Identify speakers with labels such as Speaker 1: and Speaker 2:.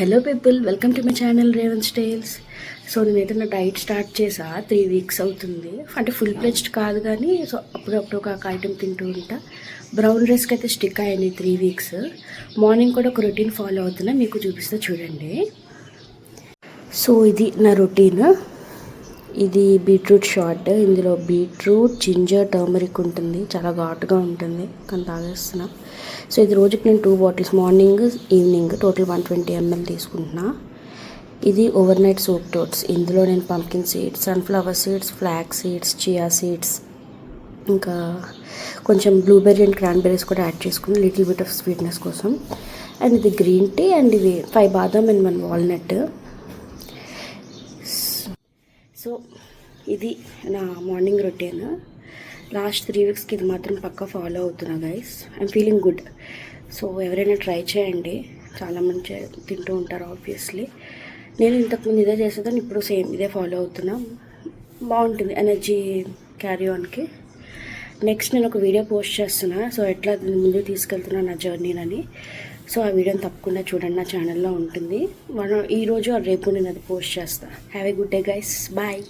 Speaker 1: Hello people, welcome to my channel Revan's tales. So నేనైతే నా diet start చేసా 3 weeks అవుతుంది. అంటే ఫుల్ ప్లెజ్డ్ కాదు కానీ సో అప్పుడప్పుడు ఒక ఐటెం తింటూ ఉంటా. బ్రౌన్ రైస్కి అయితే స్టిక్ అయ్యాయి 3 వీక్స్. మార్నింగ్ కూడా ఒక రొటీన్ ఫాలో అవుతున్నా, మీకు చూపిస్తా చూడండి. సో ఇది నా రొటీన్. ఇది బీట్రూట్ షార్ట్. ఇందులో బీట్రూట్, జింజర్, టర్మరిక్ ఉంటుంది. చాలా ఘాటుగా ఉంటుంది కానీ తాగేస్తున్నా. సో ఇది రోజుకి నేను 2 bottles, morning evening, total 120 ml తీసుకుంటున్నా. ఇది ఓవర్ నైట్ సోప్ ఓట్స్. ఇందులో నేను pumpkin seeds, sunflower seeds, flax seeds, chia seeds, ఇంకా కొంచెం బ్లూబెర్రీ అండ్ క్రాన్బెర్రీస్ కూడా యాడ్ చేసుకుని లిటిల్ బిట్ ఆఫ్ స్వీట్నెస్ కోసం. అండ్ ఇది గ్రీన్ టీ, అండ్ ఇవి 5 బాదం అండ్ 1 వాల్నట్. సో ఇది నా మార్నింగ్ రొటీన్. లాస్ట్ 3 వీక్స్కి ఇది మాత్రం పక్కా ఫాలో అవుతున్నా guys. I'm feeling good. So ఎవరైనా ట్రై చేయండి, చాలా మంచి తింటూ ఉంటారు ఆబ్వియస్లీ. నేను ఇంతకుముందు ఇదే చేసేదాన్ని, ఇప్పుడు సేమ్ ఇదే ఫాలో అవుతున్నా. బాగుంటుంది ఎనర్జీ క్యారీ ఆన్కి. నెక్స్ట్ నేను ఒక వీడియో పోస్ట్ చేస్తున్నా, సో ఎట్లా ముందుకు తీసుకెళ్తున్నా నా జర్నీనని. సో ఆ వీడియోని తప్పకుండా చూడండి, నా ఛానల్లో ఉంటుంది. ఈరోజు రేపు నేను అది పోస్ట్ చేస్తాను. Have a good day guys, bye.